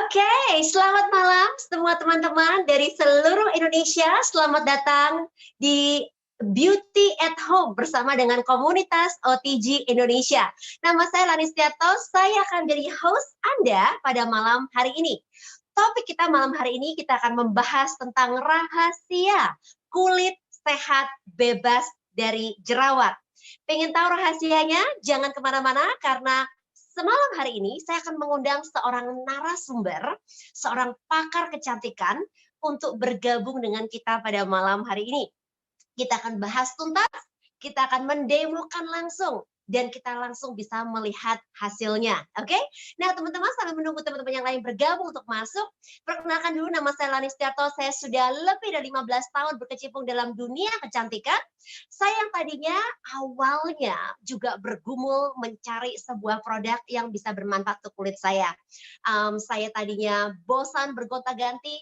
Oke, selamat malam semua teman-teman dari seluruh Indonesia. Selamat datang di Beauty at Home bersama dengan komunitas OTG Indonesia. Nama saya Lani Setiarto, saya akan jadi host Anda pada malam hari ini. Topik kita malam hari ini kita akan membahas tentang rahasia kulit sehat bebas dari jerawat. Pengen tahu rahasianya? Jangan kemana-mana karena semalam hari ini saya akan mengundang seorang narasumber, seorang pakar kecantikan untuk bergabung dengan kita pada malam hari ini. Kita akan bahas tuntas, kita akan mendemokan langsung, dan kita langsung bisa melihat hasilnya. Oke? Nah, teman-teman, sambil menunggu teman-teman yang lain bergabung untuk masuk, perkenalkan dulu, nama saya Lani Setiarto. Saya sudah lebih dari 15 tahun berkecimpung dalam dunia kecantikan. Saya yang tadinya awalnya juga bergumul mencari sebuah produk yang bisa bermanfaat untuk kulit saya. Saya tadinya bosan bergonta-ganti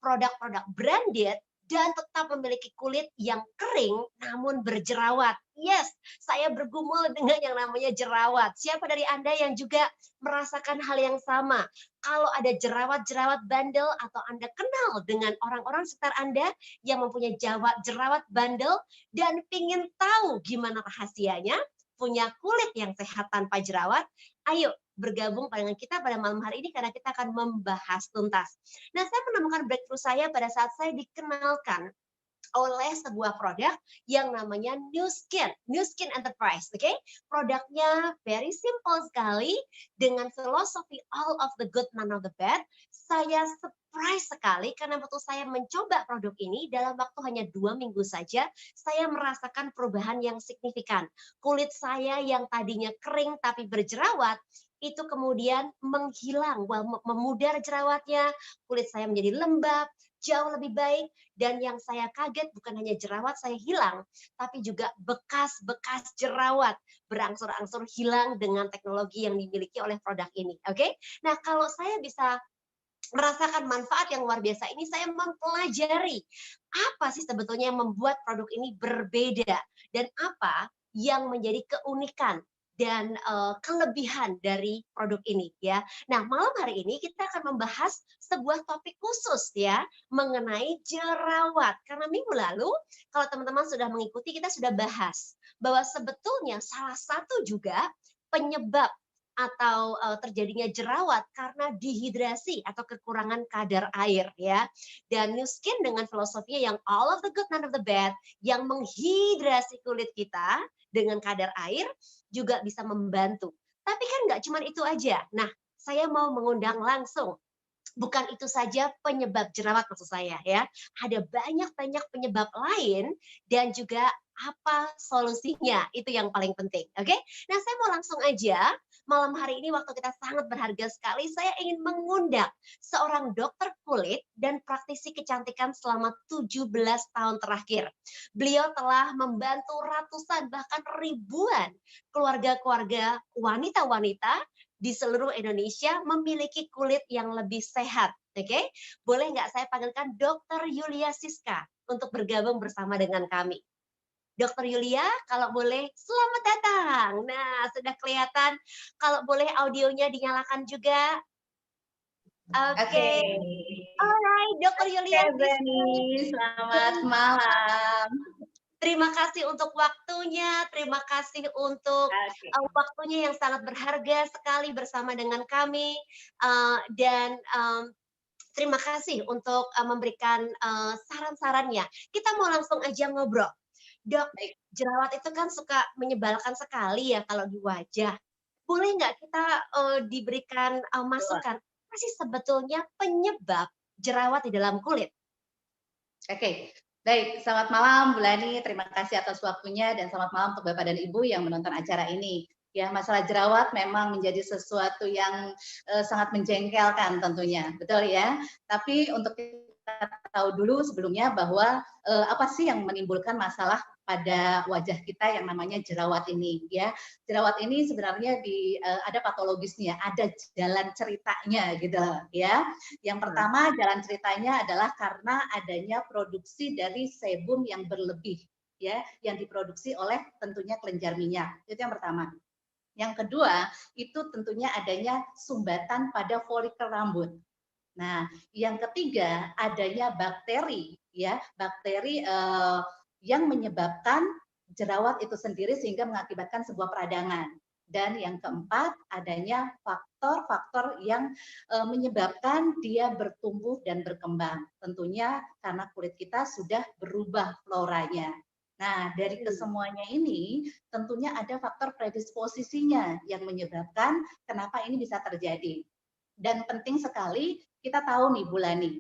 produk-produk branded dan tetap memiliki kulit yang kering namun berjerawat. Yes, saya bergumul dengan yang namanya jerawat. Siapa dari Anda yang juga merasakan hal yang sama? Kalau ada jerawat-jerawat bandel atau Anda kenal dengan orang-orang sekitar Anda yang mempunyai jerawat bandel dan ingin tahu gimana rahasianya, punya kulit yang sehat tanpa jerawat, ayo bergabung dengan kita pada malam hari ini karena kita akan membahas tuntas. Nah, saya menemukan breakthrough saya pada saat saya dikenalkan oleh sebuah produk yang namanya New Skin Enterprise, oke? Produknya very simple sekali dengan filosofi all of the good, none of the bad. Saya surprise sekali karena waktu saya mencoba produk ini dalam waktu hanya 2 minggu saja, saya merasakan perubahan yang signifikan. Kulit saya yang tadinya kering tapi berjerawat itu kemudian menghilang, memudar jerawatnya, kulit saya menjadi lembab, jauh lebih baik, dan yang saya kaget bukan hanya jerawat saya hilang, tapi juga bekas-bekas jerawat berangsur-angsur hilang dengan teknologi yang dimiliki oleh produk ini. Oke? Nah, kalau saya bisa merasakan manfaat yang luar biasa ini, saya mempelajari apa sih sebetulnya yang membuat produk ini berbeda dan apa yang menjadi keunikan dan kelebihan dari produk ini ya. Nah, malam hari ini kita akan membahas sebuah topik khusus ya mengenai jerawat. Karena minggu lalu kalau teman-teman sudah mengikuti kita sudah bahas bahwa sebetulnya salah satu juga penyebab atau terjadinya jerawat karena dehidrasi atau kekurangan kadar air ya. Dan New Skin dengan filosofinya yang all of the good, none of the bad, yang menghidrasi kulit kita dengan kadar air juga bisa membantu. Tapi kan nggak cuma itu aja. Nah, saya mau mengundang langsung. Bukan itu saja penyebab jerawat maksud saya ya. Ada banyak penyebab lain dan juga apa solusinya. Itu yang paling penting. Oke? Nah, saya mau langsung aja malam hari ini waktu kita sangat berharga sekali. Saya ingin mengundang seorang dokter kulit dan praktisi kecantikan selama 17 tahun terakhir. Beliau telah membantu ratusan bahkan ribuan keluarga-keluarga wanita-wanita di seluruh Indonesia memiliki kulit yang lebih sehat. Oke, boleh nggak saya panggilkan Dr. Yulia Siska untuk bergabung bersama dengan kami. Dr. Yulia, kalau boleh, selamat datang. Nah, sudah kelihatan. Kalau boleh audionya dinyalakan juga. Oke. Alright, Dr. Yulia. Selamat malam. Terima kasih untuk waktunya, terima kasih untuk waktunya yang sangat berharga sekali bersama dengan kami. Dan terima kasih untuk memberikan saran-sarannya. Kita mau langsung aja ngobrol. Dok, jerawat itu kan suka menyebalkan sekali ya kalau di wajah. Boleh nggak kita diberikan masukan, apa sih sebetulnya penyebab jerawat di dalam kulit? Oke, baik. Selamat malam Bu Lani, terima kasih atas waktunya dan selamat malam untuk Bapak dan Ibu yang menonton acara ini. Ya, masalah jerawat memang menjadi sesuatu yang sangat menjengkelkan tentunya, betul ya. Tapi untuk kita tahu dulu sebelumnya bahwa apa sih yang menimbulkan masalah pada wajah kita yang namanya jerawat ini ya. Jerawat ini sebenarnya ada patologisnya, ada jalan ceritanya gitu ya. Yang pertama jalan ceritanya adalah karena adanya produksi dari sebum yang berlebih ya, yang diproduksi oleh tentunya kelenjar minyak. Itu yang pertama. Yang kedua, itu tentunya adanya sumbatan pada folikel rambut. Nah, yang ketiga adanya bakteri ya, bakteri yang menyebabkan jerawat itu sendiri sehingga mengakibatkan sebuah peradangan. Dan yang keempat adanya faktor-faktor yang menyebabkan dia bertumbuh dan berkembang. Tentunya karena kulit kita sudah berubah floranya. Nah, dari kesemuanya ini tentunya ada faktor predisposisinya yang menyebabkan kenapa ini bisa terjadi. Dan penting sekali kita tahu nih Bulani,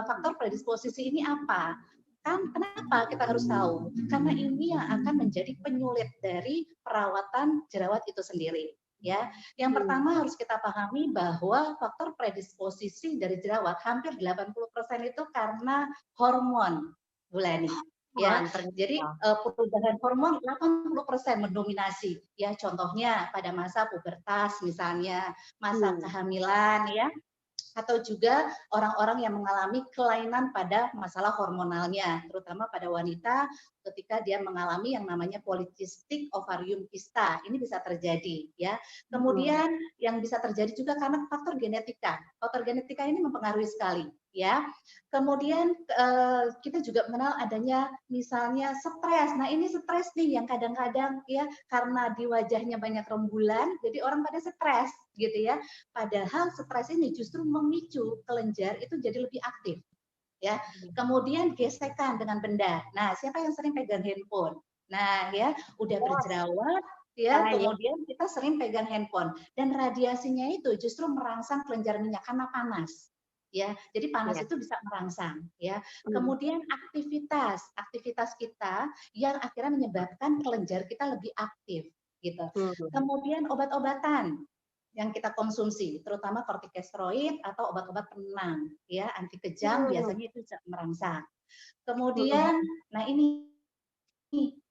faktor predisposisi ini apa? Kan kenapa kita harus tahu? Karena ini yang akan menjadi penyulit dari perawatan jerawat itu sendiri. Ya, yang pertama harus kita pahami bahwa faktor predisposisi dari jerawat hampir 80% itu karena hormon, Bulani. Ya, jadi perubahan hormon 80% mendominasi. Ya, contohnya pada masa pubertas misalnya, masa kehamilan ya, atau juga orang-orang yang mengalami kelainan pada masalah hormonalnya, terutama pada wanita ketika dia mengalami yang namanya polycystic ovarium kysta. Ini bisa terjadi ya. Kemudian yang bisa terjadi juga karena faktor genetika. Faktor genetika ini mempengaruhi sekali ya. Kemudian kita juga mengenal adanya misalnya stres. Nah, ini stres nih yang kadang-kadang ya karena di wajahnya banyak rembulan, jadi orang pada stres gitu ya. Padahal stres ini justru memicu kelenjar itu jadi lebih aktif. Ya, kemudian gesekan dengan benda. Nah, siapa yang sering pegang handphone? Nah, ya, udah berjerawat, ya, kemudian kita sering pegang handphone dan radiasinya itu justru merangsang kelenjar minyak karena panas. Ya, jadi panas itu bisa merangsang. Ya, kemudian aktivitas kita yang akhirnya menyebabkan kelenjar kita lebih aktif, gitu. Kemudian obat-obatan yang kita konsumsi, terutama kortikosteroid atau obat-obat penenang, ya, anti kejang biasanya itu merangsang. Kemudian, nah ini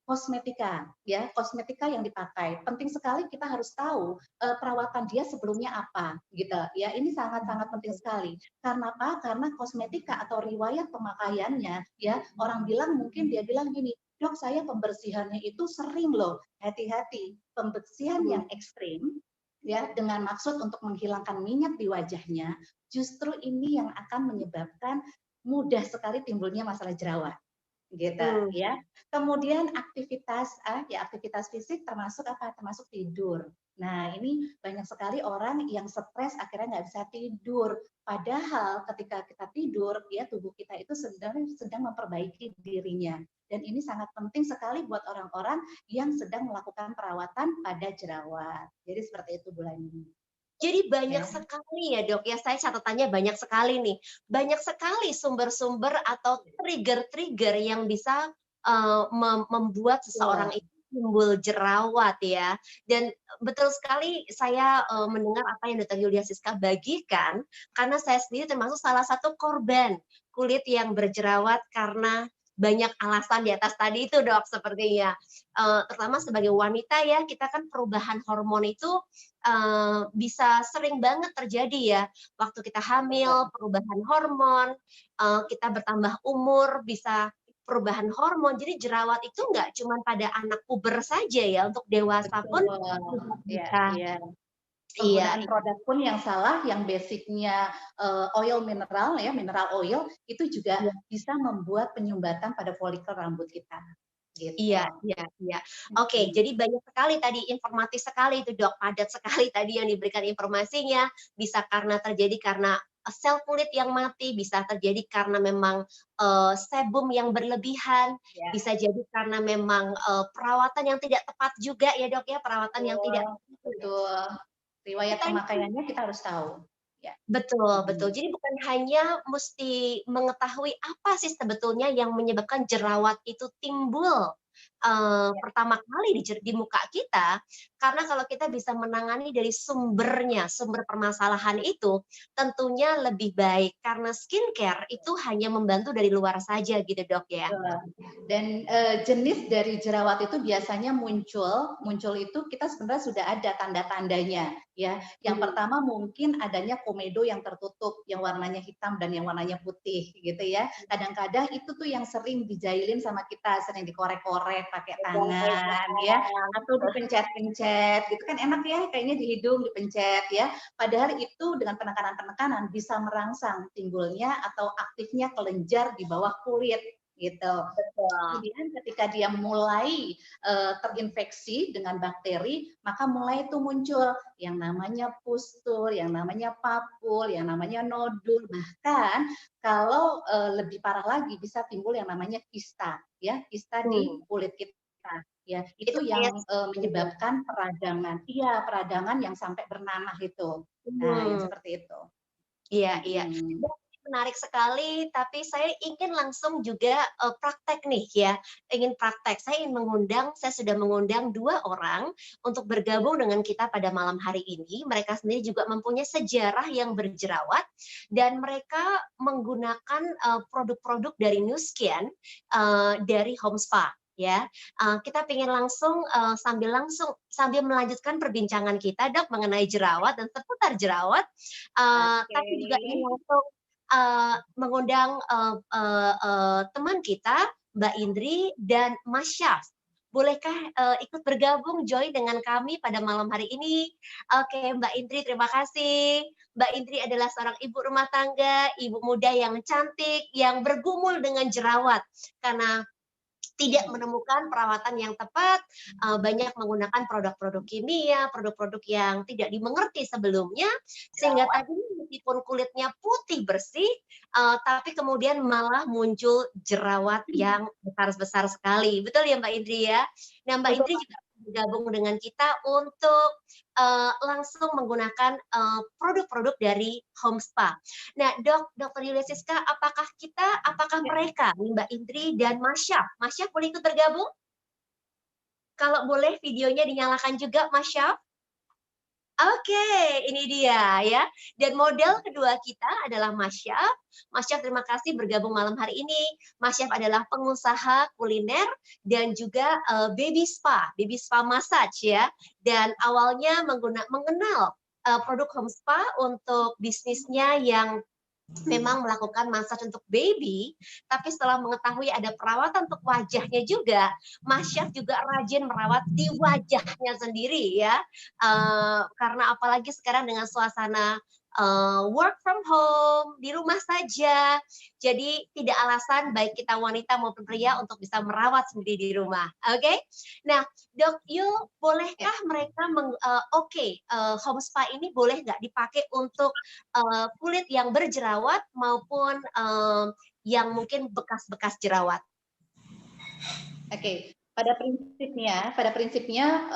kosmetika, ya, kosmetika yang dipakai. Penting sekali kita harus tahu perawatan dia sebelumnya apa, gitu. Ya, ini sangat-sangat penting sekali. Karena apa? Karena kosmetika atau riwayat pemakaiannya, ya, orang bilang mungkin dia bilang gini, dok saya pembersihannya itu sering loh. Hati-hati, pembersihan yang ekstrim ya dengan maksud untuk menghilangkan minyak di wajahnya, justru ini yang akan menyebabkan mudah sekali timbulnya masalah jerawat gitu ya. Kemudian aktivitas fisik termasuk apa? Termasuk tidur. Nah, ini banyak sekali orang yang stres akhirnya nggak bisa tidur. Padahal ketika kita tidur, ya tubuh kita itu sedang memperbaiki dirinya. Dan ini sangat penting sekali buat orang-orang yang sedang melakukan perawatan pada jerawat. Jadi seperti itu Bulani. Jadi banyak sekali ya dok ya, saya catatannya banyak sekali nih. Banyak sekali sumber-sumber atau trigger-trigger yang bisa membuat seseorang itu timbul jerawat ya. Dan betul sekali saya mendengar apa yang Dr. Yulia Siska bagikan, karena saya sendiri termasuk salah satu korban kulit yang berjerawat karena banyak alasan di atas tadi itu dok sepertinya. Terutama sebagai wanita ya, kita kan perubahan hormon itu bisa sering banget terjadi ya, waktu kita hamil, perubahan hormon, kita bertambah umur, bisa perubahan hormon. Jadi jerawat itu nggak cuma pada anak puber saja ya, untuk dewasa pun bisa. Penggunaan produk pun yang salah, yang basicnya oil mineral ya, mineral oil itu juga bisa membuat penyumbatan pada folikel rambut kita. Gitu. Iya. Oke, jadi banyak sekali tadi, informatif sekali itu dok, padat sekali tadi yang diberikan informasinya. Bisa karena terjadi karena sel kulit yang mati, bisa terjadi karena memang sebum yang berlebihan, bisa jadi karena memang perawatan yang tidak tepat juga ya dok ya, perawatan yang tidak betul. Riwayat pemakaiannya kita harus tahu. Ya. Betul. Jadi bukan hanya mesti mengetahui apa sih sebetulnya yang menyebabkan jerawat itu timbul, pertama kali di muka kita, karena kalau kita bisa menangani dari sumbernya, sumber permasalahan itu tentunya lebih baik karena skincare itu hanya membantu dari luar saja gitu Dok ya. Dan jenis dari jerawat itu biasanya muncul itu kita sebenarnya sudah ada tanda-tandanya ya. Yang pertama mungkin adanya komedo yang tertutup, yang warnanya hitam dan yang warnanya putih gitu ya. Kadang-kadang itu tuh yang sering dijailin sama kita, sering dikorek-korek pakai tangan ya, atau dipencet-pencet gitu kan enak ya, kayaknya di hidung dipencet ya. Padahal itu dengan penekanan-penekanan bisa merangsang timbulnya atau aktifnya kelenjar di bawah kulit gitu. Kemudian ketika dia mulai terinfeksi dengan bakteri, maka mulai itu muncul yang namanya pustul, yang namanya papul, yang namanya nodul, bahkan kalau lebih parah lagi bisa timbul yang namanya kista, ya kista di kulit kita. Ya, itu yang menyebabkan peradangan. Iya, peradangan yang sampai bernanah itu. Nah, yang seperti itu. Iya, iya. Menarik sekali, tapi saya ingin langsung juga praktek nih ya, ingin praktek. Saya sudah mengundang 2 orang untuk bergabung dengan kita pada malam hari ini. Mereka sendiri juga mempunyai sejarah yang berjerawat dan mereka menggunakan produk-produk dari Nu Skin dari Home Spa. Ya, kita ingin langsung sambil melanjutkan perbincangan kita Dok mengenai jerawat dan seputar jerawat, tapi juga ingin langsung mengundang teman kita Mbak Indri dan Mas Syaf. Bolehkah ikut bergabung join dengan kami pada malam hari ini? Oke, Mbak Indri, terima kasih. Mbak Indri adalah seorang ibu rumah tangga, ibu muda yang cantik, yang bergumul dengan jerawat karena tidak menemukan perawatan yang tepat, banyak menggunakan produk-produk kimia, produk-produk yang tidak dimengerti sebelumnya, sehingga tadi meskipun kulitnya putih bersih, tapi kemudian malah muncul jerawat yang besar-besar sekali. Betul ya Mbak Indri ya? Nah Mbak Indri juga bergabung dengan kita untuk langsung menggunakan produk-produk dari Home Spa. Nah, Dokter Yulia Siska, apakah mereka, Mbak Indri dan Mas Syaf boleh ikut bergabung? Kalau boleh videonya dinyalakan juga, Mas Syaf. Oke, ini dia ya. Dan model kedua kita adalah Mas Syaf. Mas Syaf, terima kasih bergabung malam hari ini. Mas Syaf adalah pengusaha kuliner dan juga baby spa massage ya. Dan awalnya mengenal produk Home Spa untuk bisnisnya yang memang melakukan massage untuk baby, tapi setelah mengetahui ada perawatan untuk wajahnya juga, Mas Syaf juga rajin merawat di wajahnya sendiri ya. Karena apalagi sekarang dengan suasana work from home, di rumah saja, jadi tidak alasan baik kita wanita maupun pria untuk bisa merawat sendiri di rumah. Oke? Nah, Dok Yu, bolehkah mereka Home Spa ini boleh nggak dipakai untuk kulit yang berjerawat maupun yang mungkin bekas-bekas jerawat? Oke, pada prinsipnya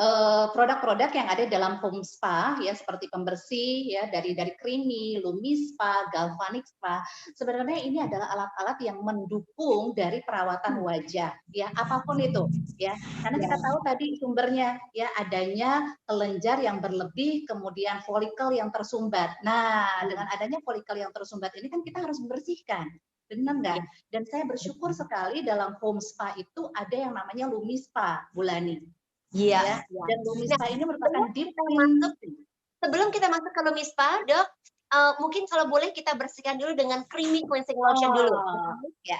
produk-produk yang ada dalam Home Spa ya seperti pembersih ya dari Creamy, Lumi Spa, Galvanic Spa, sebenarnya ini adalah alat-alat yang mendukung dari perawatan wajah ya apapun itu ya. Karena kita tahu tadi sumbernya ya adanya kelenjar yang berlebih kemudian folikel yang tersumbat. Nah, dengan adanya folikel yang tersumbat ini kan kita harus membersihkan. Benar nggak? Dan saya bersyukur sekali dalam Home Spa itu ada yang namanya Lumi Spa, Bulani. Iya. Ya. Dan Lumi Spa ini merupakan sebelum kita masuk ke Lumi Spa, Dok, mungkin kalau boleh kita bersihkan dulu dengan creamy cleansing lotion dulu.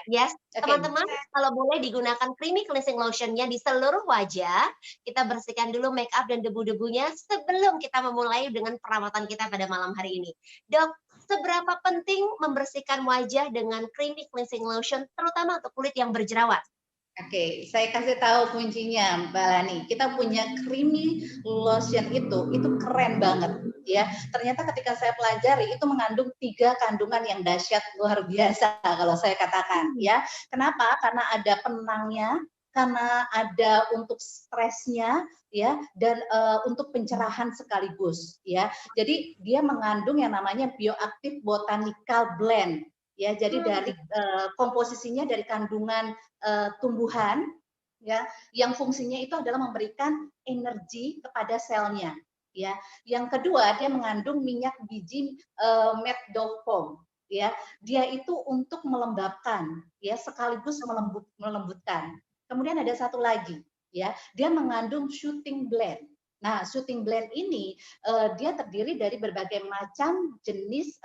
Yes, teman-teman, kalau boleh digunakan creamy cleansing lotionnya di seluruh wajah, kita bersihkan dulu make up dan debu-debunya sebelum kita memulai dengan perawatan kita pada malam hari ini. Dok, seberapa penting membersihkan wajah dengan creamy cleansing lotion, terutama untuk kulit yang berjerawat? Oke, saya kasih tahu kuncinya, Mbak Lani. Kita punya creamy lotion itu keren banget, ya. Ternyata ketika saya pelajari itu mengandung 3 kandungan yang dahsyat luar biasa kalau saya katakan, ya. Kenapa? Karena ada penenangnya, karena ada untuk stresnya, ya, dan untuk pencerahan sekaligus, ya. Jadi dia mengandung yang namanya bioactive botanical blend. Ya, jadi dari komposisinya dari kandungan tumbuhan ya, yang fungsinya itu adalah memberikan energi kepada selnya, ya. Yang kedua, dia mengandung minyak biji medofom, ya. Dia itu untuk melembabkan, ya, sekaligus melembutkan. Kemudian ada satu lagi, ya, dia mengandung shooting blend. Nah, shooting blend ini dia terdiri dari berbagai macam jenis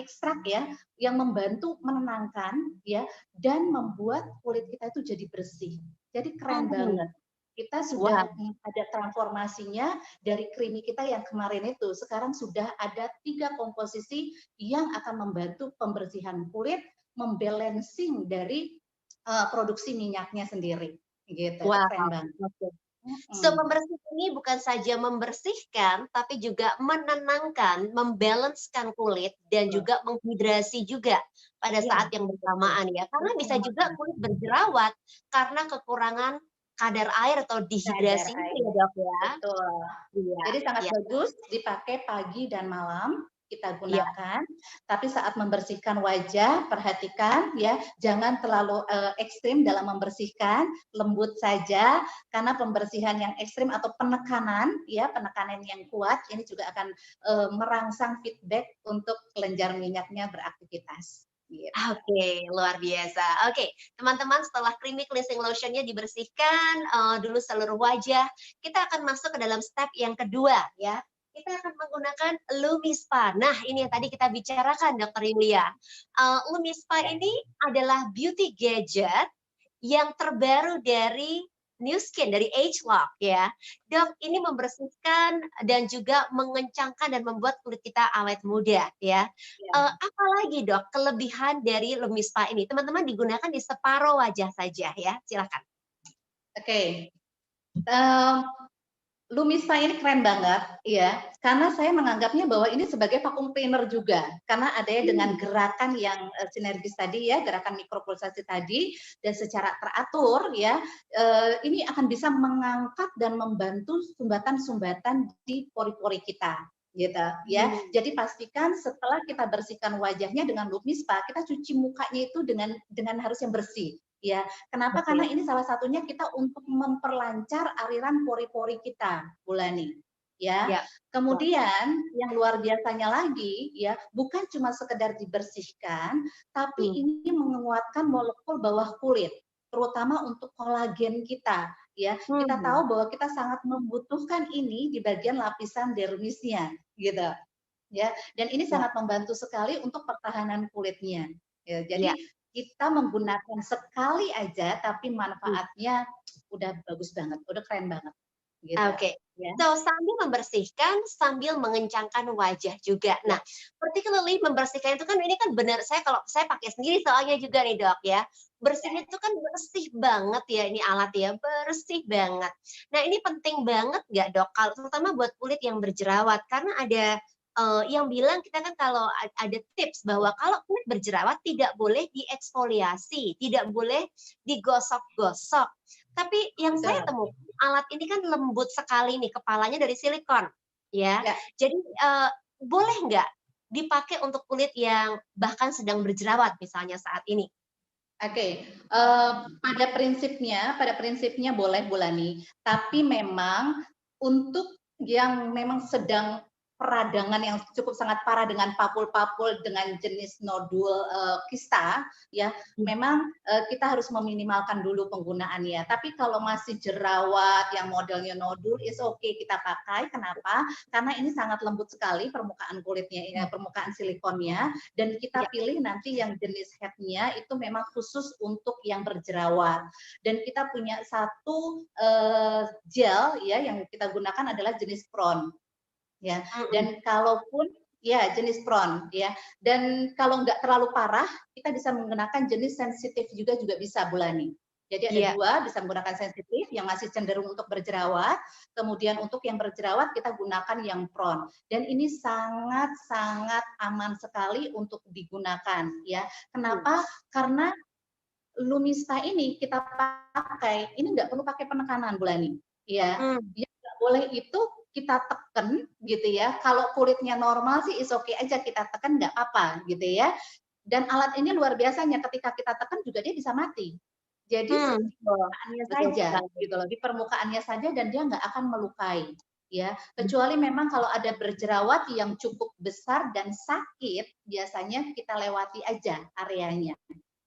ekstrak, ya, yang membantu menenangkan, ya, dan membuat kulit kita itu jadi bersih. Jadi keren Hmm. banget. Kita Wah, sudah ada transformasinya dari creamy kita yang kemarin itu. Sekarang sudah ada 3 komposisi yang akan membantu pembersihan kulit, membalancing dari produksi minyaknya sendiri. Gitu. Itu wah. keren banget. Oke. So, Mhm. pembersih ini bukan saja membersihkan, tapi juga menenangkan, membalancekan kulit, dan Betul. juga menghidrasi juga pada Iya, saat yang betul. bersamaan ya. Karena Betul bisa juga banget. kulit berjerawat karena kekurangan kadar air atau Kadar dehidrasi itu air. ya dok ya. Betul. Iya, Jadi sangat iya, bagus dipakai pagi dan malam kita iya. gunakan, tapi saat membersihkan wajah perhatikan ya, jangan terlalu ekstrim dalam membersihkan, lembut saja karena pembersihan yang ekstrim atau penekanan ya, penekanan yang kuat ini juga akan merangsang feedback untuk kelenjar minyaknya beraktivitas. Gitu. Oke, luar biasa. Oke, teman-teman setelah creamy cleansing lotion-nya dibersihkan dulu seluruh wajah, kita akan masuk ke dalam step yang kedua ya. Kita akan menggunakan Lumispa. Nah, ini yang tadi kita bicarakan, Dokter Yulia. Lumispa Ya. ini adalah beauty gadget yang terbaru dari New Skin, dari ageLOC ya. Dok, ini membersihkan dan juga mengencangkan dan membuat kulit kita awet muda ya. Ya. Apalagi dok kelebihan dari Lumispa ini? Teman-teman digunakan di separuh wajah saja ya, silakan. Oke. Um, Lumisa ini keren banget, ya, karena saya menganggapnya bahwa ini sebagai vacuum cleaner juga, karena adanya dengan Hmm. gerakan yang sinergis tadi ya, gerakan mikropulsasi tadi, dan secara teratur ya, ini akan bisa mengangkat dan membantu sumbatan-sumbatan di pori-pori kita, gitu ya. Hmm. Jadi pastikan setelah kita bersihkan wajahnya dengan Lumispa, kita cuci mukanya itu dengan harus yang bersih. Ya, kenapa? Karena Oke. ini salah satunya kita untuk memperlancar aliran pori-pori kita, Bulani. Ya. Ya. Kemudian yang luar biasanya lagi ya, bukan cuma sekedar dibersihkan, tapi Hmm. ini menguatkan molekul bawah kulit, terutama untuk kolagen kita, ya. Kita Hmm. tahu bahwa kita sangat membutuhkan ini di bagian lapisan dermisnya, gitu. Ya, dan ini Ya. sangat membantu sekali untuk pertahanan kulitnya. Ya, Ya. jadi kita menggunakan sekali aja, tapi Hmm. manfaatnya udah bagus banget, udah keren banget, gitu. Oke. Ya, So, sambil membersihkan, sambil mengencangkan wajah juga. ya, Nah, particularly membersihkan itu kan ini kan benar kalau saya pakai sendiri soalnya juga nih, Dok, ya. Bersihnya itu kan bersih banget ya ini alat ya, bersih banget. Nah, ini penting banget nggak, Dok? Kalau terutama buat kulit yang berjerawat karena ada yang bilang kita kan kalau ada tips bahwa kalau kulit berjerawat tidak boleh dieksfoliasi, tidak boleh digosok-gosok. Tapi yang saya betul. temukan alat ini kan lembut sekali nih, kepalanya dari silikon, ya. Ya, Jadi, boleh nggak dipakai untuk kulit yang bahkan sedang berjerawat misalnya saat ini? oke. Pada prinsipnya boleh Bulani, tapi memang untuk yang memang sedang peradangan yang cukup sangat parah dengan papul-papul dengan jenis nodul kista, ya Hmm. memang kita harus meminimalkan dulu penggunaannya. Tapi kalau masih jerawat yang modelnya nodul, is okay kita pakai. Kenapa? Karena ini sangat lembut sekali permukaan kulitnya, permukaan silikonnya, dan Ya. kita pilih nanti yang jenis headnya itu memang khusus untuk yang berjerawat. Dan kita punya satu gel ya yang kita gunakan adalah jenis Prone ya. Mhm. Dan kalaupun ya jenis Prone ya. Dan kalau nggak terlalu parah, kita bisa menggunakan jenis sensitif juga bisa Bulani. Jadi ada Iya. dua, bisa menggunakan sensitif yang masih cenderung untuk berjerawat, kemudian untuk yang berjerawat kita gunakan yang Prone. Dan ini sangat-sangat aman sekali untuk digunakan ya. Hmm. Kenapa? Karena Lumista ini kita pakai, ini nggak perlu pakai penekanan Bulani. Ya, Hmm. yang nggak boleh itu kita tekan gitu ya. Kalau kulitnya normal sih is okay aja kita tekan nggak apa-apa gitu ya. Dan alat ini luar biasanya ketika kita tekan juga dia bisa mati Jadi Betul, permukaannya betul saja sekali. gitu loh, di permukaannya saja dan dia nggak akan melukai. Ya, kecuali memang kalau ada berjerawat yang cukup besar dan sakit, biasanya kita lewati aja areanya,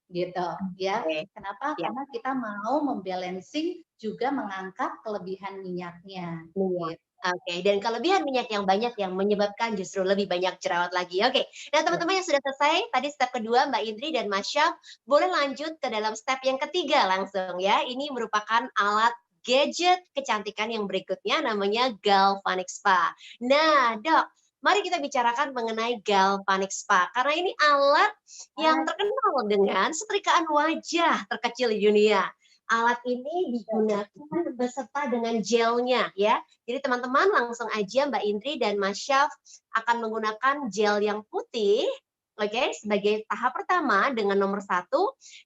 gitu ya. Oke, Kenapa? ya. Karena kita mau membalancing juga mengangkat kelebihan minyaknya, Minyak. gitu. Oke, dan kelebihan minyak yang banyak yang menyebabkan justru lebih banyak jerawat lagi. Oke, nah Ya. teman-teman yang sudah selesai, tadi step kedua Mbak Indri dan Mas Syaf, boleh lanjut ke dalam step yang ketiga langsung ya. Ini merupakan alat gadget kecantikan yang berikutnya namanya Galvanic Spa. Nah, Dok, mari kita bicarakan mengenai Galvanic Spa karena ini alat yang terkenal dengan setrikaan wajah terkecil di dunia. Alat ini digunakan beserta dengan gelnya ya. Jadi teman-teman langsung aja Mbak Indri dan Mas Syaf akan menggunakan gel yang putih, oke, sebagai tahap pertama dengan nomor 1,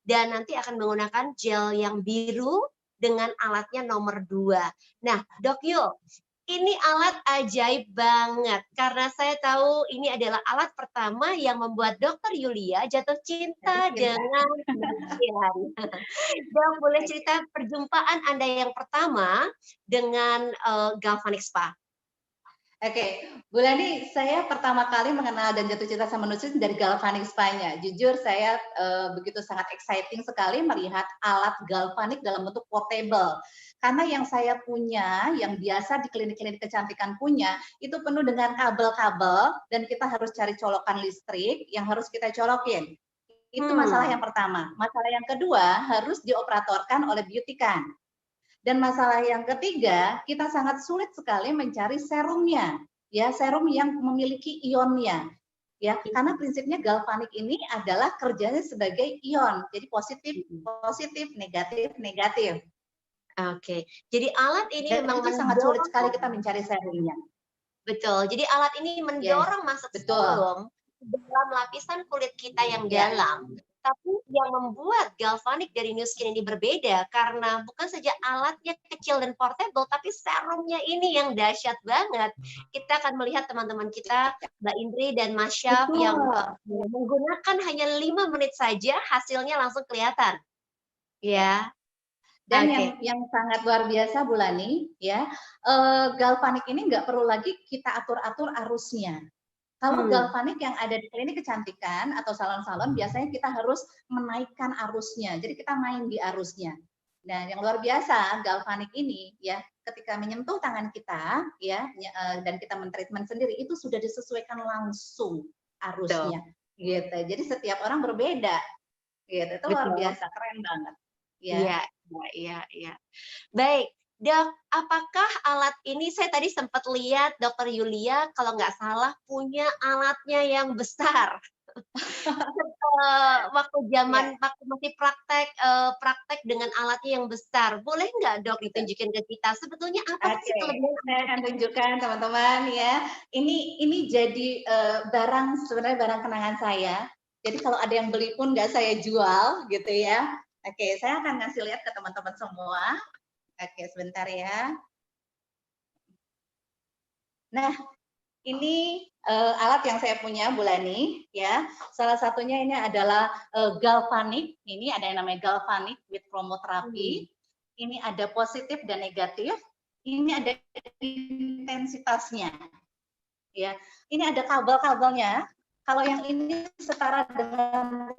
dan nanti akan menggunakan gel yang biru dengan alatnya nomor 2. Nah, Dok Yul, ini alat ajaib banget karena saya tahu ini adalah alat pertama yang membuat Dokter Yulia jatuh Jatuh cinta cinta. dengan kebersihan. Dok, boleh cerita perjumpaan Anda yang pertama dengan Galvanic Spa? Oke, Bu Lani, saya pertama kali mengenal dan jatuh cinta sama Nutris dari Galvanic Spa-nya. Jujur saya begitu sangat exciting sekali melihat alat galvanik dalam bentuk portable. Karena yang saya punya, yang biasa di klinik-klinik kecantikan punya, itu penuh dengan kabel-kabel dan kita harus cari colokan listrik yang harus kita colokin. Itu masalah Hmm, yang pertama. Masalah yang kedua, harus dioperatorkan oleh beautycan. Dan masalah yang ketiga, kita sangat sulit sekali mencari serumnya, ya serum yang memiliki ionnya, ya karena prinsipnya galvanik ini adalah kerjanya sebagai ion, jadi positif positif, negatif negatif, oke. Jadi alat ini dan memang itu sangat sulit mendorong, sekali kita mencari serumnya. betul. Jadi alat ini Yes, mendorong masuk betul, serum ke dalam lapisan kulit kita yang ya, dalam. Tapi yang membuat galvanik dari New Skin ini berbeda karena bukan saja alatnya kecil dan portable, tapi serumnya ini yang dahsyat banget. Kita akan melihat teman-teman kita, Mbak Indri dan Mas Syaf yang betul. menggunakan hanya 5 menit saja hasilnya langsung kelihatan. Ya, Dan oke. yang sangat luar biasa Bu Lani, ya galvanik ini nggak perlu lagi kita atur-atur arusnya. Kalau Hmm, galvanik yang ada di klinik kecantikan atau salon-salon biasanya kita harus menaikkan arusnya. Jadi kita main di arusnya. Nah, yang luar biasa galvanik ini ya ketika menyentuh tangan kita ya dan kita mentreatment sendiri itu sudah disesuaikan langsung betul. arusnya gitu. Jadi setiap orang berbeda gitu. Itu luar Betul. biasa, keren banget. Ya. Iya, iya, iya, iya. Baik, Dok, apakah alat ini saya tadi sempat lihat Dokter Yulia kalau nggak salah punya alatnya yang besar. Waktu Ya, waktu masih praktek dengan alatnya yang besar. Boleh nggak Dok betul. ditunjukin ke kita, sebetulnya apa sih Oke, kelebihan saya alat akan ini? tunjukkan teman-teman ya. Ini jadi barang sebenarnya barang kenangan saya. Jadi kalau ada yang beli pun nggak saya jual gitu ya. Oke, saya akan ngasih lihat ke teman-teman semua. Oke, sebentar ya. Nah, ini alat yang saya punya, Bulani, ya. Salah satunya ini adalah galvanik. Ini ada yang namanya galvanik with Hmm, chromotherapy. Ini ada positif dan negatif. Ini ada intensitasnya. Ya, ini ada kabel-kabelnya. Kalau yang ini setara dengan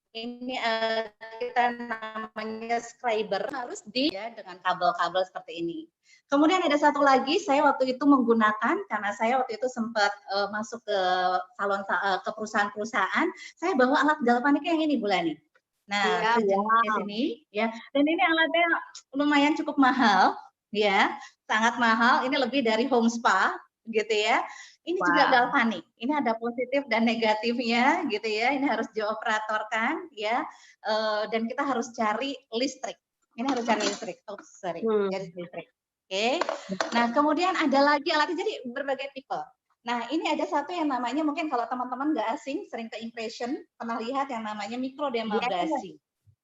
ini kita namanya subscriber harus di ya, dengan kabel-kabel seperti ini. Kemudian ada satu lagi saya waktu itu menggunakan karena saya waktu itu sempat masuk ke salon ke perusahaan-perusahaan, saya bawa alat galvanik yang ini Bulani. Nah, iya, sejenis wow. ini ya. Dan ini alatnya lumayan cukup mahal ya, sangat mahal. Ini lebih dari home spa gitu ya. Ini juga Wow. galvanik. Ini ada positif dan negatifnya gitu ya. Ini harus dioperatorkan ya. Dan kita harus cari listrik. Ini harus cari listrik. Oh, sorry. Cari Hmm, listrik. Oke. Nah, kemudian ada lagi alatnya jadi berbagai tipe. Nah, ini ada satu yang namanya mungkin kalau teman-teman nggak asing, sering ke impression, pernah lihat yang namanya iya, mikrodermabrasi.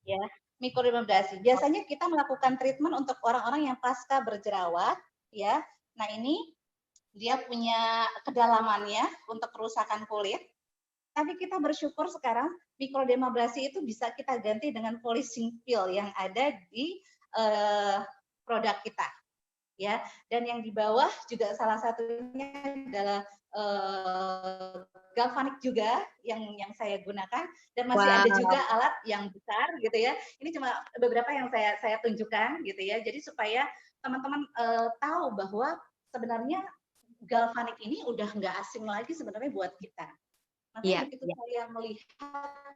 Ya, mikrodermabrasi. Biasanya kita melakukan treatment untuk orang-orang yang pasca berjerawat, ya. Nah, ini dia punya kedalamannya untuk kerusakan kulit. Tapi kita bersyukur sekarang mikrodermabrasi itu bisa kita ganti dengan polishing peel yang ada di produk kita, ya. Dan yang di bawah juga salah satunya adalah galvanik juga yang saya gunakan, dan masih ada juga alat yang besar gitu ya. Ini cuma beberapa yang saya tunjukkan gitu ya. Jadi supaya teman-teman tahu bahwa sebenarnya galvanik ini udah nggak asing lagi sebenarnya buat kita. Makanya begitu saya melihat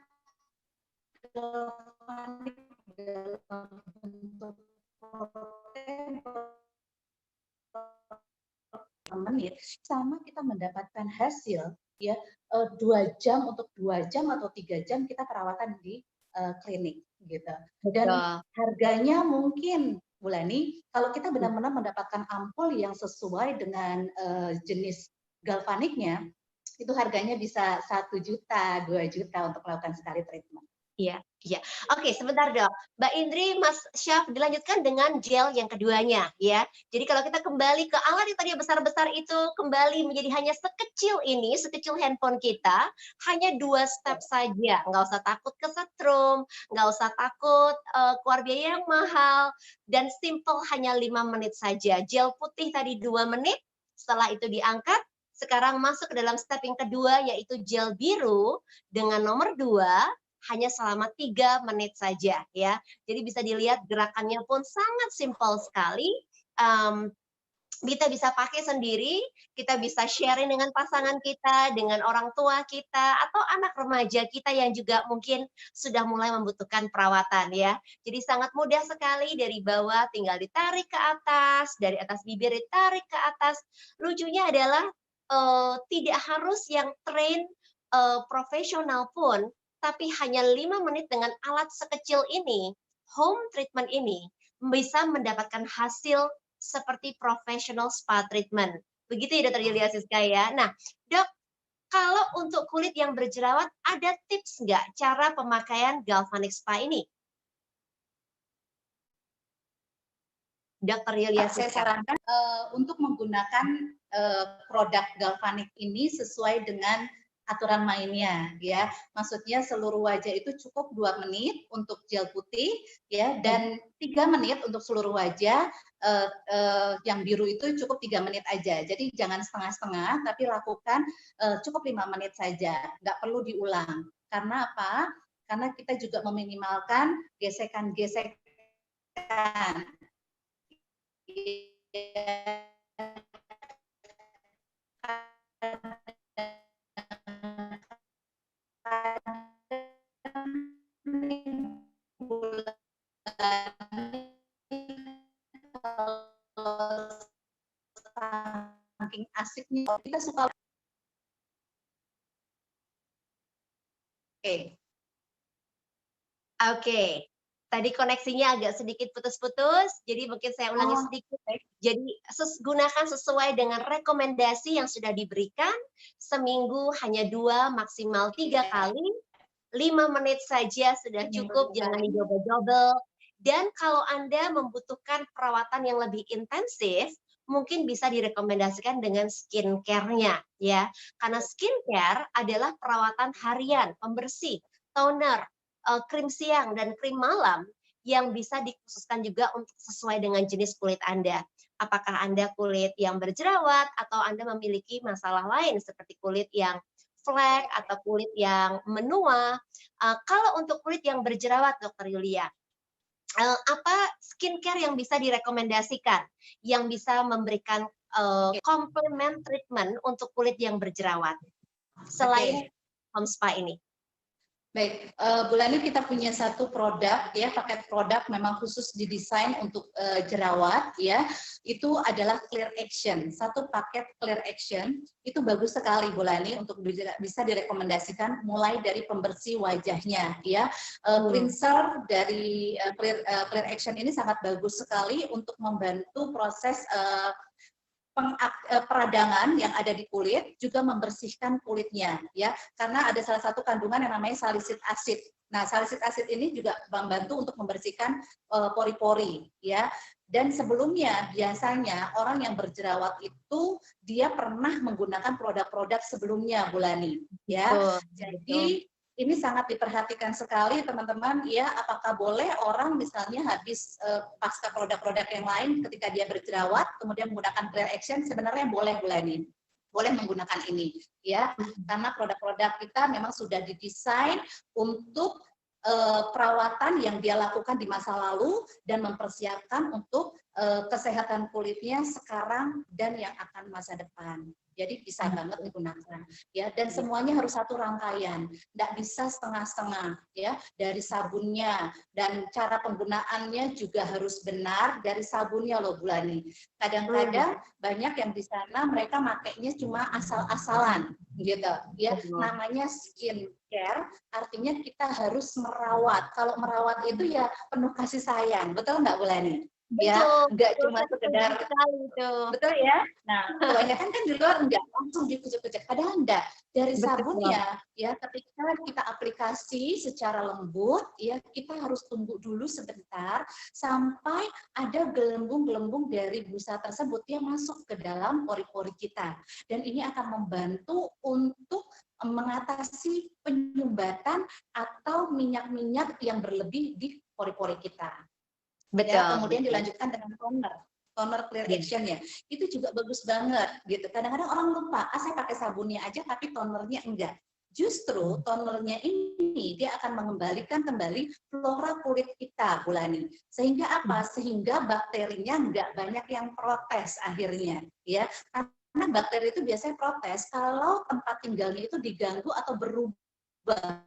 galvanik dalam bentuk menit sama kita mendapatkan hasil ya 2 jam untuk 2 jam atau 3 jam kita perawatan di klinik gitu. Dan harganya mungkin Bulani, kalau kita benar-benar mendapatkan ampul yang sesuai dengan jenis galvaniknya, itu harganya bisa 1 juta, 2 juta untuk melakukan sekali treatment. Iya, iya. Oke, sebentar dok. Mbak Indri, Mas Syaf, dilanjutkan dengan gel yang keduanya, ya. Jadi kalau kita kembali ke alat yang tadi besar-besar itu, kembali menjadi hanya sekecil ini, sekecil handphone kita, hanya 2 step saja. Nggak usah takut kesetrum, nggak usah takut keluar biaya yang mahal, dan simple hanya 5 menit saja. Gel putih tadi 2 menit, setelah itu diangkat, sekarang masuk ke dalam step yang kedua, yaitu gel biru dengan nomor 2, hanya selama 3 menit saja ya. Jadi bisa dilihat gerakannya pun sangat simpel sekali. Kita bisa pakai sendiri, kita bisa sharing dengan pasangan kita, dengan orang tua kita, atau anak remaja kita yang juga mungkin sudah mulai membutuhkan perawatan ya. Jadi sangat mudah sekali, dari bawah tinggal ditarik ke atas, dari atas bibir ditarik ke atas. Lucunya adalah tidak harus yang train profesional pun, tapi hanya 5 menit dengan alat sekecil ini, home treatment ini, bisa mendapatkan hasil seperti professional spa treatment. Begitu ya Dr. Yulia Siska ya. Nah, dok, kalau untuk kulit yang berjerawat, ada tips nggak cara pemakaian galvanic spa ini? Dr. Yulia Siska. Saya sarankan untuk menggunakan produk galvanic ini sesuai dengan aturan mainnya ya. Maksudnya seluruh wajah itu cukup 2 menit untuk gel putih ya, dan 3 menit untuk seluruh wajah. Yang biru itu cukup 3 menit aja. Jadi jangan setengah-setengah, tapi lakukan cukup 5 menit saja. Nggak perlu diulang. Karena apa? Karena kita juga meminimalkan gesekan-gesekan. Saking asiknya kita suka. Oke. Tadi koneksinya agak sedikit putus-putus, jadi mungkin saya ulangi sedikit. Jadi gunakan sesuai dengan rekomendasi yang sudah diberikan, seminggu hanya 2, maksimal 3 kali, 5 menit saja sudah cukup, jangan dijobel-jobel. Dan kalau Anda membutuhkan perawatan yang lebih intensif, mungkin bisa direkomendasikan dengan skincare-nya, ya. Karena skincare adalah perawatan harian, pembersih, toner, krim siang dan krim malam yang bisa dikhususkan juga untuk sesuai dengan jenis kulit Anda. Apakah Anda kulit yang berjerawat atau Anda memiliki masalah lain seperti kulit yang flek atau kulit yang menua. Kalau untuk kulit yang berjerawat, Dr. Yulia, apa skincare yang bisa direkomendasikan yang bisa memberikan complement treatment untuk kulit yang berjerawat selain home spa ini? Baik, Bulani, kita punya satu produk ya, paket produk memang khusus didesain untuk jerawat ya. Itu adalah Clear Action. Satu paket Clear Action itu bagus sekali Bulani untuk bisa direkomendasikan mulai dari pembersih wajahnya ya. Cleanser dari Clear Action ini sangat bagus sekali untuk membantu proses peradangan yang ada di kulit, juga membersihkan kulitnya ya, karena ada salah satu kandungan yang namanya salicylic acid. Nah, salicylic acid ini juga membantu untuk membersihkan pori-pori ya. Dan sebelumnya biasanya orang yang berjerawat itu dia pernah menggunakan produk-produk sebelumnya, Bu Lani, ya. Betul, Jadi ini sangat diperhatikan sekali teman-teman, ya. Apakah boleh orang misalnya habis pasca produk-produk yang lain ketika dia berjerawat kemudian menggunakan Clear Action? Sebenarnya boleh, Bu Lani, boleh menggunakan ini, ya. Karena produk-produk kita memang sudah didesain untuk perawatan yang dia lakukan di masa lalu dan mempersiapkan untuk kesehatan kulitnya sekarang dan yang akan masa depan. Jadi bisa banget digunakan, ya. Dan semuanya harus satu rangkaian, tidak bisa setengah-setengah, ya. Dari sabunnya dan cara penggunaannya juga harus benar dari sabunnya loh, Bu Lani. Kadang-kadang banyak yang di sana mereka makainya cuma asal-asalan, gitu, ya. Namanya skincare, artinya kita harus merawat. Kalau merawat itu ya penuh kasih sayang, betul nggak, Bu Lani? Ya, nggak cuma sekedar betul ya. Nah, kebanyakan kan di luar enggak langsung dikucek-kucek. Padahal enggak. Dari sabunnya, ya, ketika kita aplikasi secara lembut, ya, kita harus tunggu dulu sebentar sampai ada gelembung-gelembung dari busa tersebut yang masuk ke dalam pori-pori kita. Dan ini akan membantu untuk mengatasi penyumbatan atau minyak-minyak yang berlebih di pori-pori kita. Betul. Ya, kemudian dilanjutkan dengan toner Clear Action ya, itu juga bagus banget gitu. Kadang-kadang orang lupa, saya pakai sabunnya aja tapi tonernya enggak. Justru tonernya ini dia akan mengembalikan kembali flora kulit kita, Bu Lani. Sehingga apa? Sehingga bakterinya enggak banyak yang protes akhirnya, ya. Karena bakteri itu biasanya protes kalau tempat tinggalnya itu diganggu atau berubah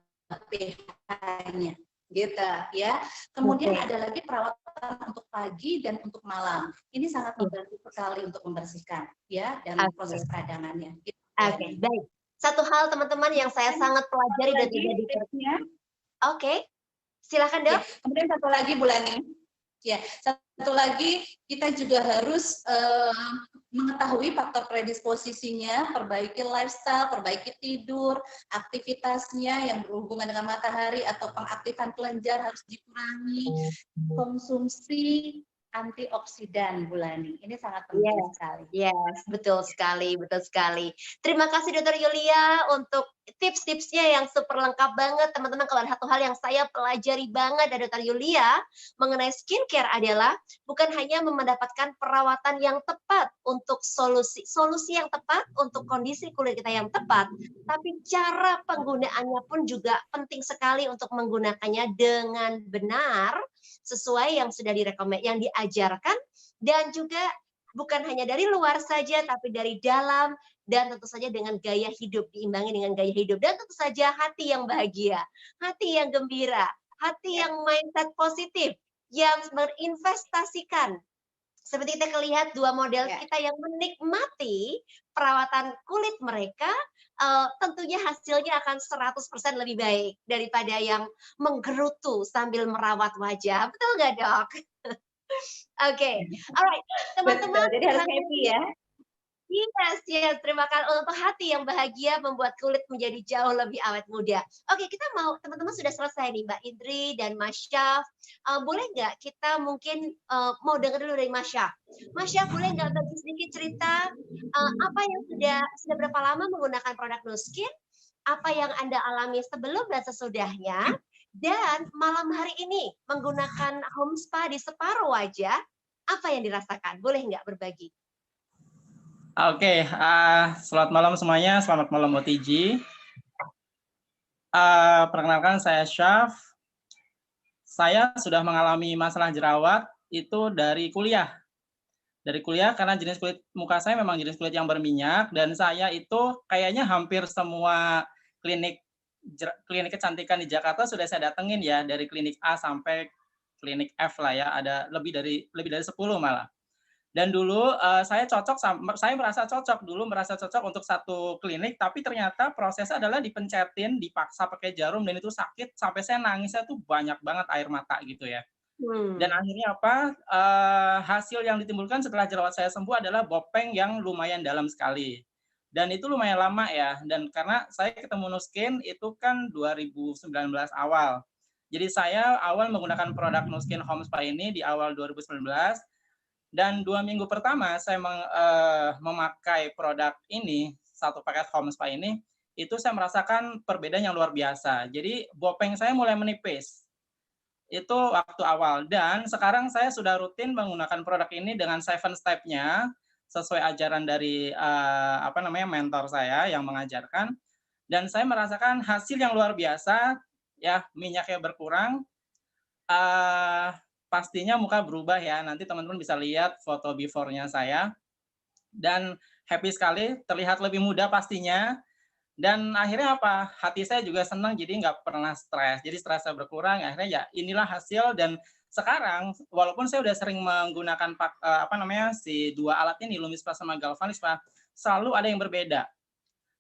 pH-nya. Gitu ya. Kemudian ada lagi perawatan untuk pagi dan untuk malam. Ini sangat membantu sekali untuk membersihkan ya dan proses peradangannya. Gitu. Oke, baik. Satu hal teman-teman yang saya sangat pelajari dan tidak tipsnya. Oke. Silakan, Dok. Ya, kemudian satu lagi Bu Lani. Ya, satu lagi kita juga harus mengetahui faktor predisposisinya, perbaiki lifestyle, perbaiki tidur, aktivitasnya yang berhubungan dengan matahari atau pengaktifan kelenjar harus dikurangi, konsumsi antioksidan, Bu Lani. Ini sangat penting sekali. Yes, betul sekali, betul sekali. Terima kasih Dokter Yulia untuk tips-tipsnya yang super lengkap banget. Teman-teman, kalau ada satu hal yang saya pelajari banget dari Dokter Yulia mengenai skincare adalah bukan hanya mendapatkan perawatan yang tepat untuk solusi yang tepat untuk kondisi kulit kita yang tepat, tapi cara penggunaannya pun juga penting sekali untuk menggunakannya dengan benar sesuai yang sudah yang diajarkan, dan juga bukan hanya dari luar saja tapi dari dalam, dan tentu saja dengan gaya hidup, diimbangi dengan gaya hidup, dan tentu saja hati yang bahagia, hati yang gembira, hati yang mindset positif, yang berinvestasikan. Seperti kita lihat dua model kita yang menikmati perawatan kulit mereka, tentunya hasilnya akan 100% lebih baik daripada yang menggerutu sambil merawat wajah. Betul nggak, Dok? Oke, alright, teman-teman. Jadi harus happy ya. Yes, terima kasih. Untuk hati yang bahagia membuat kulit menjadi jauh lebih awet muda. Oke, kita mau, teman-teman sudah selesai nih, Mbak Indri dan Mas Syaf. Boleh nggak kita mungkin mau dengar dulu dari Mas Syaf. Mas Syaf, boleh nggak bagi sedikit cerita apa yang sudah berapa lama menggunakan produk No Skin? Apa yang Anda alami sebelum dan sesudahnya? Dan malam hari ini menggunakan home spa di separuh wajah, apa yang dirasakan? Boleh nggak berbagi? Oke, selamat malam semuanya, selamat malam OTG. Perkenalkan saya Syaf. Saya sudah mengalami masalah jerawat itu dari kuliah. Dari kuliah karena jenis kulit muka saya memang jenis kulit yang berminyak, dan saya itu kayaknya hampir semua klinik kecantikan di Jakarta sudah saya datengin ya, dari klinik A sampai klinik F lah ya, ada lebih dari 10 malah. Dan dulu saya merasa cocok untuk satu klinik, tapi ternyata prosesnya adalah dipencetin, dipaksa pakai jarum, dan itu sakit sampai saya nangisnya tuh banyak banget air mata gitu ya. Dan akhirnya hasil yang ditimbulkan setelah jerawat saya sembuh adalah bopeng yang lumayan dalam sekali. Dan itu lumayan lama ya, dan karena saya ketemu No Skin itu kan 2019 awal. Jadi saya awal menggunakan produk No Skin Home Spa ini di awal 2019. Dan 2 minggu pertama saya memakai produk ini, satu paket home spa ini, itu saya merasakan perbedaan yang luar biasa. Jadi bopeng saya mulai menipis. Itu waktu awal dan sekarang saya sudah rutin menggunakan produk ini dengan 7 step-nya, sesuai ajaran dari, mentor saya yang mengajarkan dan saya merasakan hasil yang luar biasa, ya, minyaknya berkurang, pastinya muka berubah ya, nanti teman-teman bisa lihat foto before-nya saya, dan happy sekali, terlihat lebih muda pastinya, dan akhirnya apa, hati saya juga senang jadi nggak pernah stres, jadi stresnya berkurang, akhirnya ya inilah hasil dan sekarang walaupun saya udah sering menggunakan si 2 alat ini, LumiSpa sama Galvanispa, selalu ada yang berbeda.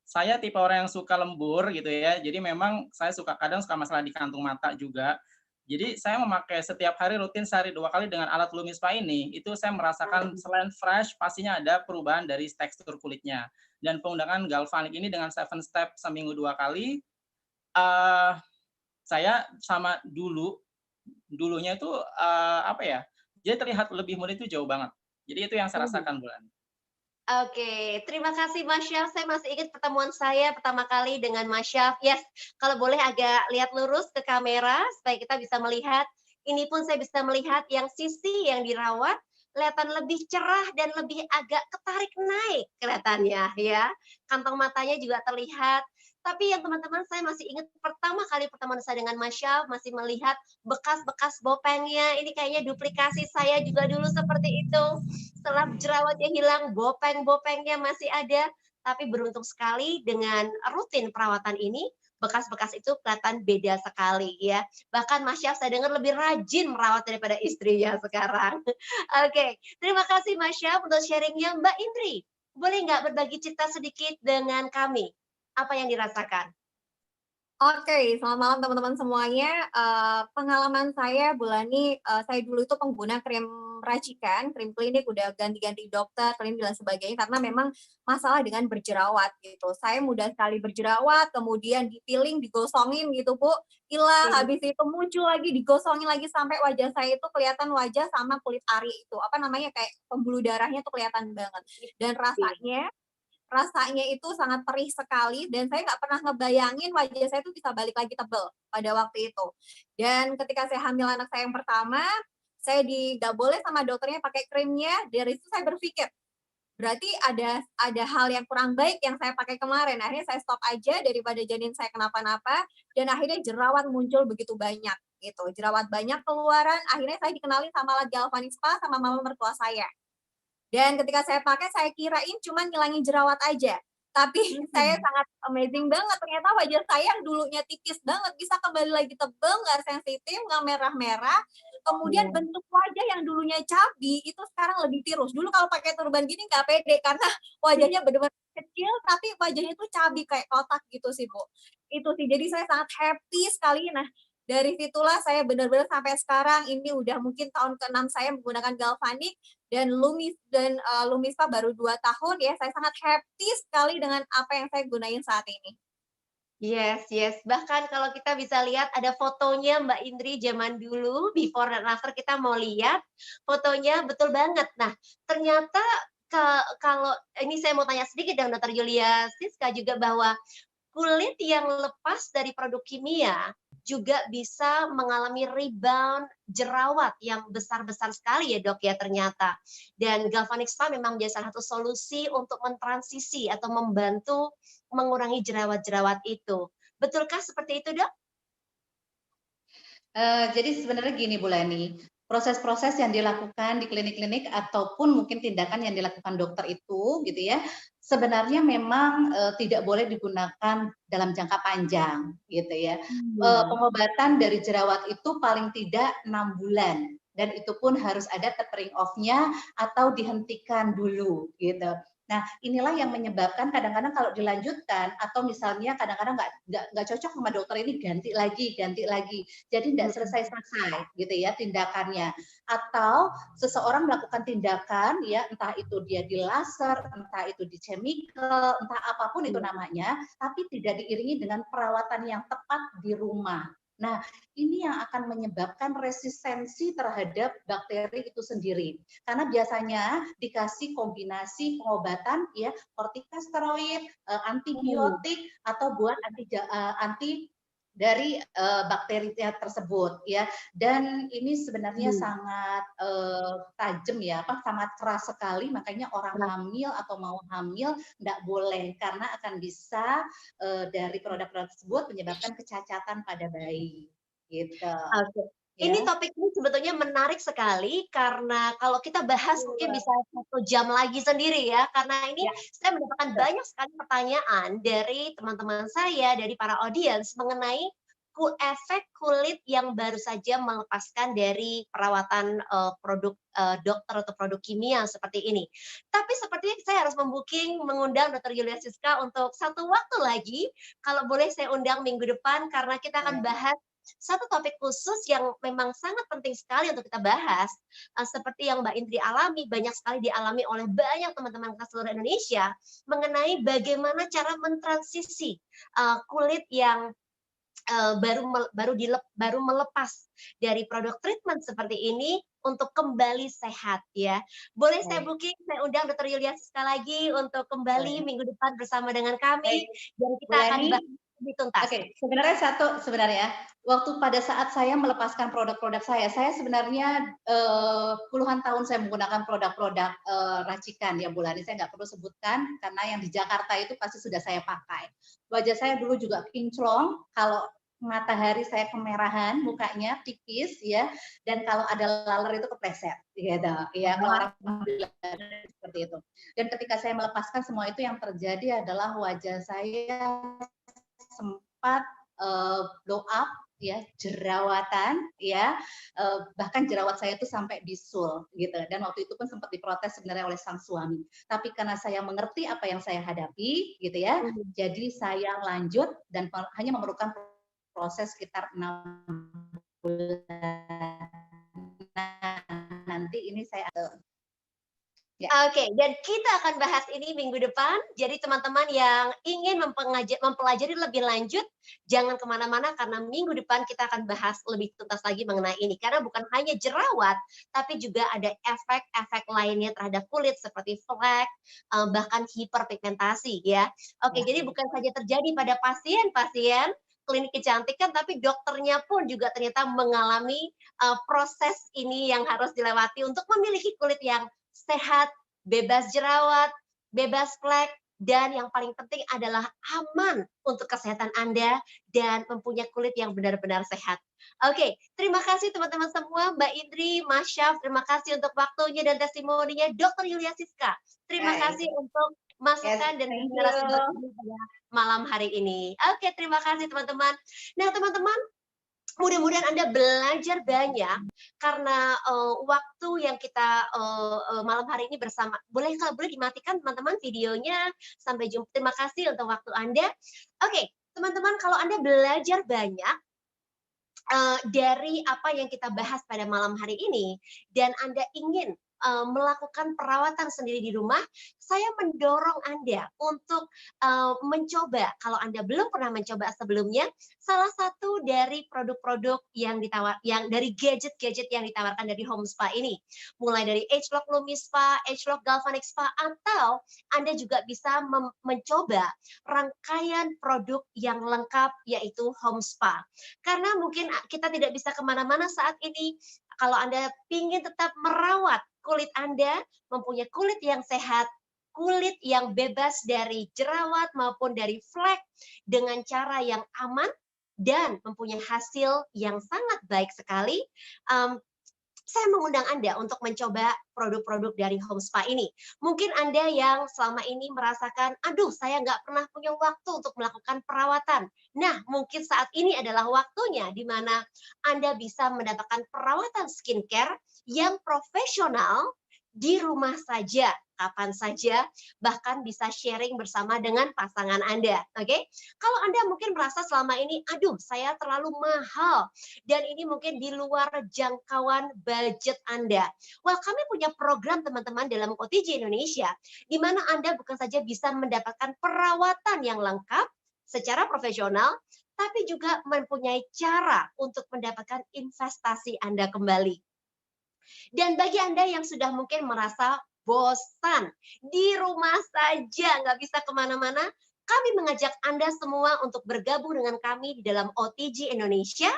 Saya tipe orang yang suka lembur gitu ya, jadi memang saya kadang suka masalah di kantung mata juga. Jadi saya memakai setiap hari rutin sehari 2 kali dengan alat LumiSpa ini, itu saya merasakan selain fresh, pastinya ada perubahan dari tekstur kulitnya. Dan penggunaan galvanik ini dengan 7 step seminggu 2 kali, saya sama dulunya itu, jadi terlihat lebih muda itu jauh banget. Jadi itu yang saya rasakan, Bulan. Oke, terima kasih Mas Syaf. Saya masih ingat pertemuan saya pertama kali dengan Mas Syaf. Yes, kalau boleh agak lihat lurus ke kamera supaya kita bisa melihat. Ini pun saya bisa melihat yang sisi yang dirawat kelihatan lebih cerah dan lebih agak ketarik naik kelihatannya ya. Kantong matanya juga terlihat. Tapi yang teman-teman saya masih ingat pertama kali pertemuan saya dengan Mas Syaf masih melihat bekas-bekas bopengnya. Ini kayaknya duplikasi saya juga dulu seperti itu. Setelah jerawatnya hilang, bopeng-bopengnya masih ada, tapi beruntung sekali dengan rutin perawatan ini, bekas-bekas itu kelihatan beda sekali ya. Bahkan Mas Syaf saya dengar lebih rajin merawat daripada istrinya sekarang. Oke, terima kasih Mas Syaf untuk sharingnya. Mbak Indri, boleh nggak berbagi cerita sedikit dengan kami? Apa yang dirasakan? Oke, selamat malam teman-teman semuanya. Pengalaman saya, Bulani, saya dulu itu pengguna krim racikan, krim klinik, udah ganti-ganti dokter, krim dan sebagainya, karena memang masalah dengan berjerawat gitu. Saya mudah sekali berjerawat, kemudian dipiling, digosongin gitu, Bu, hilang, habis itu muncul lagi, digosongin lagi, sampai wajah saya itu kelihatan wajah sama kulit ari itu, kayak pembuluh darahnya tuh kelihatan banget. Dan rasanya itu sangat perih sekali dan saya nggak pernah ngebayangin wajah saya itu bisa balik lagi tebel pada waktu itu. Dan ketika saya hamil anak saya yang pertama, saya nggak boleh sama dokternya pakai krimnya. Dari situ saya berpikir, berarti ada hal yang kurang baik yang saya pakai kemarin. Akhirnya saya stop aja daripada janin saya kenapa-napa, dan akhirnya jerawat muncul begitu banyak gitu. Jerawat banyak keluaran, akhirnya saya dikenalin sama Galvanispa sama mama mertua saya. Dan ketika saya pakai, saya kirain cuma ngilangin jerawat aja. Tapi saya sangat amazing banget, ternyata wajah saya yang dulunya tipis banget, bisa kembali lagi tebal, nggak sensitif, nggak merah-merah. Kemudian bentuk wajah yang dulunya cabi, itu sekarang lebih tirus. Dulu kalau pakai turban gini nggak pede, karena wajahnya benar-benar kecil, tapi wajahnya itu cabi, kayak kotak gitu sih, Bu. Itu sih, jadi saya sangat happy sekali. Nah, dari situlah saya benar-benar sampai sekarang, ini udah mungkin tahun ke-6 saya menggunakan galvanik, dan LumiSpa baru 2 tahun ya, saya sangat happy sekali dengan apa yang saya gunain saat ini. Yes, yes. Bahkan kalau kita bisa lihat ada fotonya Mbak Indri zaman dulu, before dan after kita mau lihat fotonya betul banget. Nah, ternyata kalau ini saya mau tanya sedikit dengan Dr. Yulia Siska juga bahwa kulit yang lepas dari produk kimia juga bisa mengalami rebound jerawat yang besar-besar sekali ya dok ya ternyata. Dan Galvanic Spa memang menjadi salah satu solusi untuk mentransisi atau membantu mengurangi jerawat-jerawat itu. Betulkah seperti itu dok? Jadi sebenarnya gini Bu Leni, proses-proses yang dilakukan di klinik-klinik ataupun mungkin tindakan yang dilakukan dokter itu gitu ya, sebenarnya memang tidak boleh digunakan dalam jangka panjang gitu ya. Pengobatan dari jerawat itu paling tidak 6 bulan dan itu pun harus ada tapering off-nya atau dihentikan dulu gitu. Nah, inilah yang menyebabkan kadang-kadang kalau dilanjutkan atau misalnya kadang-kadang nggak cocok sama dokter ini ganti lagi, jadi tidak selesai-selesai gitu ya tindakannya. Atau seseorang melakukan tindakan ya entah itu dia di laser, entah itu di chemical, entah apapun itu namanya, tapi tidak diiringi dengan perawatan yang tepat di rumah. Nah, ini yang akan menyebabkan resistensi terhadap bakteri itu sendiri. Karena biasanya dikasih kombinasi pengobatan ya, kortikosteroid, antibiotik atau buat anti dari bakterinya tersebut ya, dan ini sebenarnya sangat tajam ya, sangat keras sekali, makanya orang hamil atau mau hamil nggak boleh karena akan bisa dari produk-produk tersebut menyebabkan kecacatan pada bayi gitu. Oke. Ya. Ini topik ini sebetulnya menarik sekali karena kalau kita bahas mungkin bisa 1 jam lagi sendiri ya, karena ini saya mendapatkan banyak sekali pertanyaan dari teman-teman saya, dari para audiens mengenai efek kulit yang baru saja melepaskan dari perawatan produk dokter atau produk kimia seperti ini. Tapi sepertinya saya harus mengundang Dr. Yulia Siska untuk 1 waktu lagi, kalau boleh saya undang minggu depan karena kita akan bahas satu topik khusus yang memang sangat penting sekali untuk kita bahas, seperti yang Mbak Indri alami, banyak sekali dialami oleh banyak teman-teman di seluruh Indonesia, mengenai bagaimana cara mentransisi kulit yang baru melepas dari produk treatment seperti ini untuk kembali sehat ya. Boleh saya undang Dr. Yulia Siska lagi untuk kembali minggu depan bersama dengan kami dan kita akan bahas lebih tuntas. Oke, sebenarnya waktu pada saat saya melepaskan produk-produk saya sebenarnya puluhan tahun saya menggunakan produk-produk racikan ya Bu Lani, saya nggak perlu sebutkan karena yang di Jakarta itu pasti sudah saya pakai. Wajah saya dulu juga kinclong, kalau matahari saya kemerahan, mukanya tipis ya, dan kalau ada laler itu kepleset gitu ya, kalau orang seperti itu. Dan ketika saya melepaskan semua itu, yang terjadi adalah wajah saya sempat blow up ya, jerawatan ya, bahkan jerawat saya itu sampai bisul gitu, dan waktu itu pun sempat diprotes sebenarnya oleh sang suami, tapi karena saya mengerti apa yang saya hadapi gitu ya, jadi saya lanjut dan hanya memerlukan proses sekitar 6 bulan. Nah, nanti ini saya Oke, dan kita akan bahas ini minggu depan. Jadi teman-teman yang ingin mempelajari lebih lanjut, jangan kemana-mana karena minggu depan kita akan bahas lebih tuntas lagi mengenai ini. Karena bukan hanya jerawat, tapi juga ada efek-efek lainnya terhadap kulit seperti flek, bahkan hiperpigmentasi ya. Oke, jadi bukan saja terjadi pada pasien-pasien klinik kecantikan, tapi dokternya pun juga ternyata mengalami proses ini yang harus dilewati untuk memiliki kulit yang sehat, bebas jerawat, bebas flek, dan yang paling penting adalah aman untuk kesehatan Anda dan mempunyai kulit yang benar-benar sehat. Oke, terima kasih teman-teman semua, Mbak Indri, Mas Syaf, terima kasih untuk waktunya dan testimoninya, Dr. Yulia Siska. Terima kasih untuk masukan dan narasumber pada malam hari ini. Oke, terima kasih teman-teman. Nah, teman-teman, mudah-mudahan Anda belajar banyak karena waktu yang kita malam hari ini bersama. Boleh dimatikan teman-teman videonya. Sampai jumpa. Terima kasih untuk waktu Anda. Oke, teman-teman, kalau Anda belajar banyak dari apa yang kita bahas pada malam hari ini dan Anda ingin melakukan perawatan sendiri di rumah, saya mendorong Anda untuk mencoba, kalau Anda belum pernah mencoba sebelumnya, salah satu dari produk-produk yang dari gadget-gadget yang ditawarkan dari Home Spa ini. Mulai dari ageLOC Lumi Spa, ageLOC Galvanic Spa, atau Anda juga bisa mencoba rangkaian produk yang lengkap yaitu Home Spa. Karena mungkin kita tidak bisa kemana-mana saat ini, kalau Anda ingin tetap merawat kulit Anda, mempunyai kulit yang sehat, kulit yang bebas dari jerawat maupun dari flek dengan cara yang aman dan mempunyai hasil yang sangat baik sekali, saya mengundang Anda untuk mencoba produk-produk dari Home Spa ini. Mungkin Anda yang selama ini merasakan, aduh saya nggak pernah punya waktu untuk melakukan perawatan. Nah, mungkin saat ini adalah waktunya di mana Anda bisa mendapatkan perawatan skincare yang profesional di rumah saja, kapan saja, bahkan bisa sharing bersama dengan pasangan Anda. Oke? Kalau Anda mungkin merasa selama ini, aduh saya terlalu mahal, dan ini mungkin di luar jangkauan budget Anda. Well, kami punya program teman-teman dalam OTG Indonesia, di mana Anda bukan saja bisa mendapatkan perawatan yang lengkap secara profesional, tapi juga mempunyai cara untuk mendapatkan investasi Anda kembali. Dan bagi Anda yang sudah mungkin merasa bosan, di rumah saja, nggak bisa kemana-mana, kami mengajak Anda semua untuk bergabung dengan kami di dalam OTG Indonesia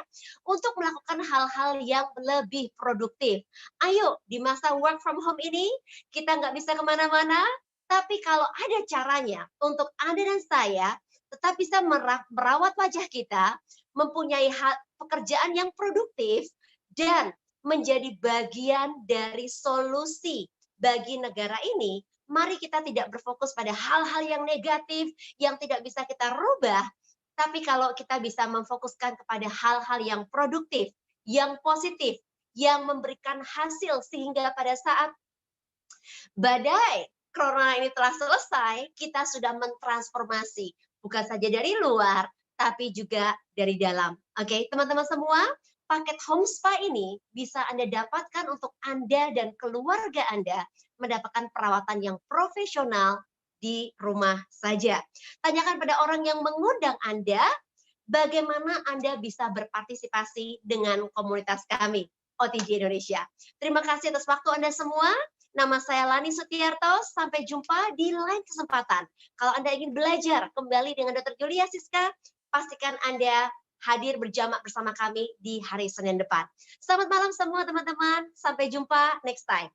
untuk melakukan hal-hal yang lebih produktif. Ayo, di masa work from home ini, kita nggak bisa kemana-mana, tapi kalau ada caranya untuk Anda dan saya tetap bisa merawat wajah kita, mempunyai pekerjaan yang produktif, dan menjadi bagian dari solusi bagi negara ini, mari kita tidak berfokus pada hal-hal yang negatif, yang tidak bisa kita rubah, tapi kalau kita bisa memfokuskan kepada hal-hal yang produktif, yang positif, yang memberikan hasil sehingga pada saat badai corona ini telah selesai, kita sudah mentransformasi, bukan saja dari luar, tapi juga dari dalam. Oke, teman-teman semua, paket Home Spa ini bisa Anda dapatkan untuk Anda dan keluarga Anda mendapatkan perawatan yang profesional di rumah saja. Tanyakan pada orang yang mengundang Anda, bagaimana Anda bisa berpartisipasi dengan komunitas kami, OTG Indonesia. Terima kasih atas waktu Anda semua. Nama saya Lani Sutiarto, sampai jumpa di lain kesempatan. Kalau Anda ingin belajar kembali dengan Dr. Julia Siska, pastikan Anda hadir berjamaah bersama kami di hari Senin depan. Selamat malam semua teman-teman, sampai jumpa next time.